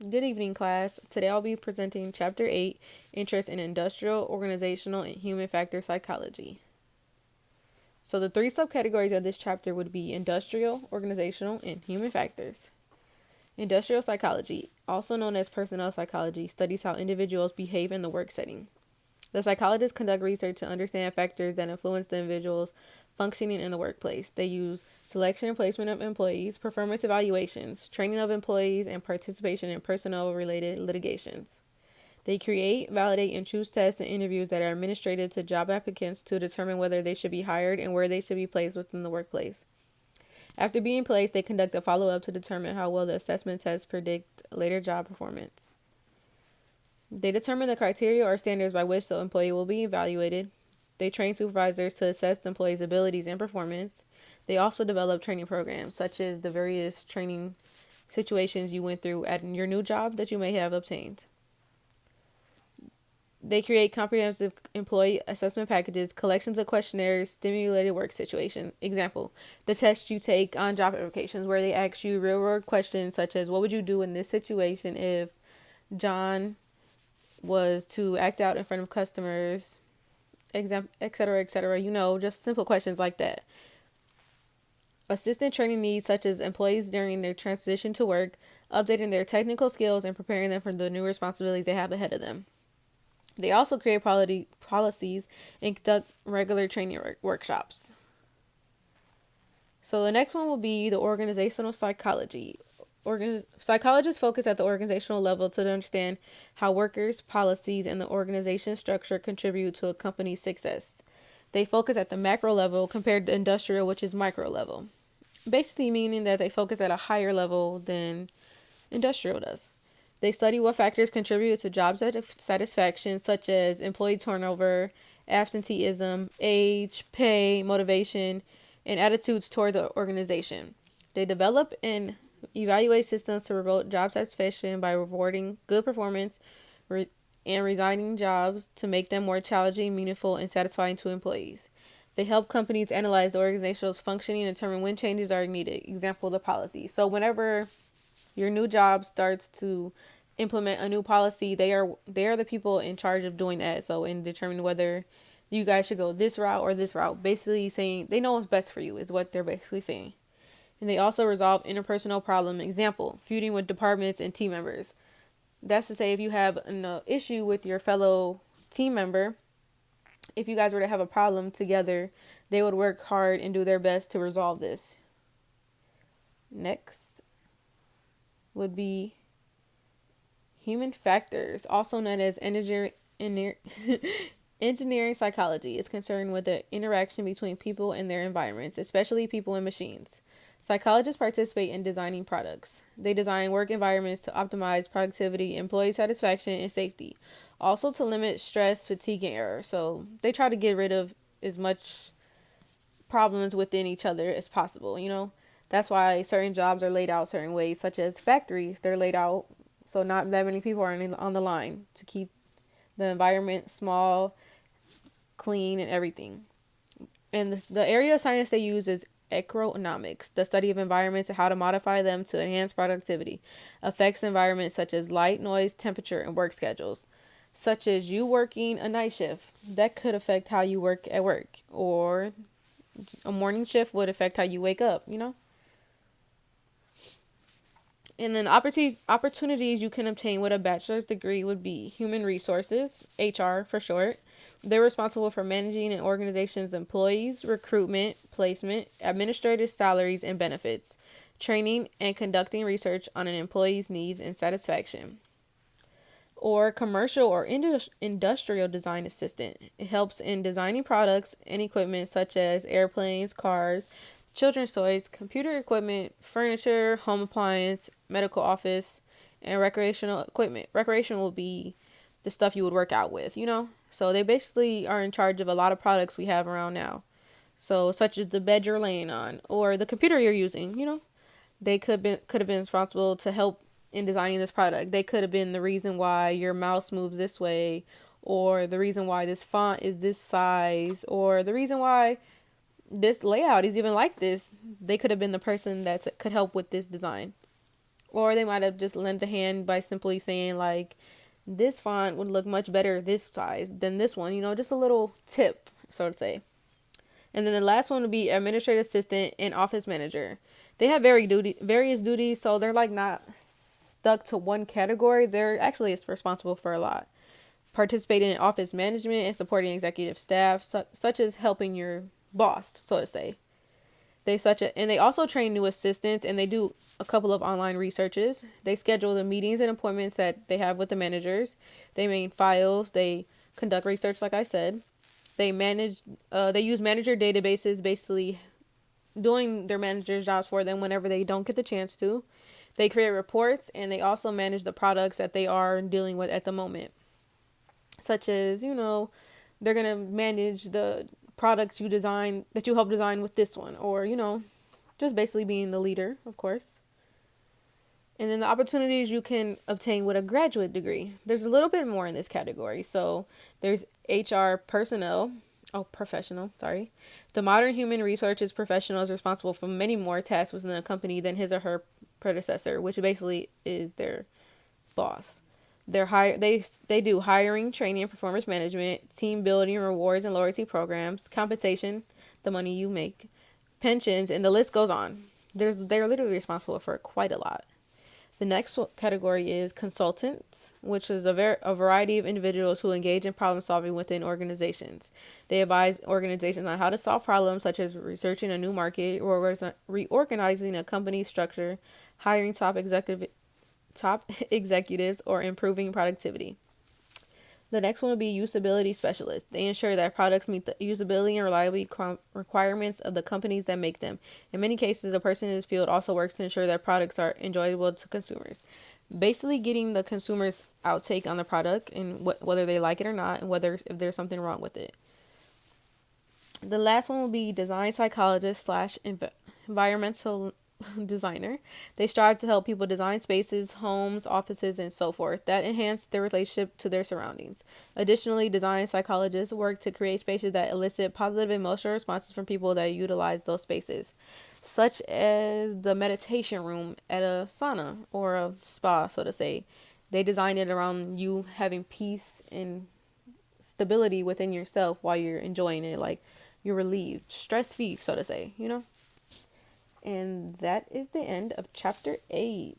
Good evening, class. Today I'll be presenting Chapter 8, Interest in Industrial, Organizational, and Human Factor Psychology. So the three subcategories of this chapter would be industrial, organizational, and human factors. Industrial psychology, also known as personnel psychology, studies how individuals behave in the work setting. The psychologists conduct research to understand factors that influence the individual's functioning in the workplace. They use selection and placement of employees, performance evaluations, training of employees, and participation in personnel-related litigations. They create, validate, and choose tests and interviews that are administered to job applicants to determine whether they should be hired and where they should be placed within the workplace. After being placed, they conduct a follow-up to determine how well the assessment tests predict later job performance. They determine the criteria or standards by which the employee will be evaluated. They train supervisors to assess the employee's abilities and performance. They also develop training programs, such as the various training situations you went through at your new job that you may have obtained. They create comprehensive employee assessment packages, collections of questionnaires, stimulated work situations. Example, the test you take on job applications where they ask you real-world questions such as, what would you do in this situation if John was to act out in front of customers, etc., etc. Just simple questions like that. Assistant training needs such as employees during their transition to work, updating their technical skills, and preparing them for the new responsibilities they have ahead of them. They also create policies and conduct regular training workshops. So the next one will be the organizational psychology. Psychologists focus at the organizational level to understand how workers, policies, and the organization structure contribute to a company's success. They focus at the macro level compared to industrial, which is micro level. Basically meaning that they focus at a higher level than industrial does. They study what factors contribute to job satisfaction, such as employee turnover, absenteeism, age, pay, motivation, and attitudes toward the organization. They develop and evaluate systems to promote job satisfaction by rewarding good performance and resigning jobs to make them more challenging, meaningful, and satisfying to employees. They help companies analyze the organization's functioning and determine when changes are needed. Example, the policy. So whenever your new job starts to implement a new policy, they are the people in charge of doing that. So in determining whether you guys should go this route or this route, basically saying they know what's best for you is what they're basically saying. And they also resolve interpersonal problem. Example, feuding with departments and team members. That's to say, if you have an issue with your fellow team member, if you guys were to have a problem together, they would work hard and do their best to resolve this. Next would be human factors, also known as engineering psychology. Is concerned with the interaction between people and their environments, especially people and machines. Psychologists participate in designing products. They design work environments to optimize productivity, employee satisfaction, and safety. Also to limit stress, fatigue, and error. So they try to get rid of as much problems within each other as possible. That's why certain jobs are laid out certain ways, such as factories. They're laid out so not that many people are on the line to keep the environment small, clean, and everything. And the area of science they use is agronomics, the study of environments and how to modify them to enhance productivity. Affects environments such as light, noise, temperature, and work schedules. Such as you working a night shift, that could affect how you work at work. Or a morning shift would affect how you wake up. And then opportunities you can obtain with a bachelor's degree would be human resources, HR for short. They're responsible for managing an organization's employees, recruitment, placement, administrative salaries, and benefits, training, and conducting research on an employee's needs and satisfaction. Or commercial or industrial design assistant. It helps in designing products and equipment such as airplanes, cars, children's toys, computer equipment, furniture, home appliance, medical office, and recreational equipment. Recreation will be the stuff you would work out with. So they basically are in charge of a lot of products we have around now. So such as the bed you're laying on or the computer you're using. They could have been responsible to help in designing this product. They could have been the reason why your mouse moves this way, or the reason why this font is this size, or the reason why this layout is even like this. They could have been the person that could help with this design. Or they might have just lent a hand by simply saying, like, this font would look much better this size than this one, just a little tip, so to say. And then the last one would be administrative assistant and office manager. They have various duties, so they're like not stuck to one category. They're actually responsible for a lot. Participating in office management and supporting executive staff, such as helping your boss, so to say. And they also train new assistants, and they do a couple of online researches. They schedule the meetings and appointments that they have with the managers. They maintain files. They conduct research, like I said. They use manager databases, basically doing their manager's jobs for them whenever they don't get the chance to. They create reports, and they also manage the products that they are dealing with at the moment. Such as, they're going to manage the products that you help design with this one, or, just basically being the leader, of course. And then the opportunities you can obtain with a graduate degree. There's a little bit more in this category. So there's HR professional, sorry. The modern human resources professional is responsible for many more tasks within a company than his or her predecessor, which basically is their boss. They do hiring, training, and performance management, team building, rewards and loyalty programs, compensation, the money you make, pensions, and the list goes on. They're literally responsible for quite a lot. The next category is consultants, which is a variety of individuals who engage in problem solving within organizations. They advise organizations on how to solve problems such as researching a new market or reorganizing a company structure, hiring top executives, or improving productivity. The next one would be usability specialists. They ensure that products meet the usability and reliability requirements of the companies that make them. In many cases, a person in this field also works to ensure that products are enjoyable to consumers. Basically, getting the consumer's outtake on the product and whether they like it or not, and if there's something wrong with it. The last one will be design psychologist / environmental designer. They strive to help people design spaces, homes, offices, and so forth that enhance their relationship to their surroundings. Additionally, design psychologists work to create spaces that elicit positive emotional responses from people that utilize those spaces, such as the meditation room at a sauna or a spa, so to say. They design it around you having peace and stability within yourself while you're enjoying it, like you're relieved, stress-free, so to say, And that is the end of chapter 8.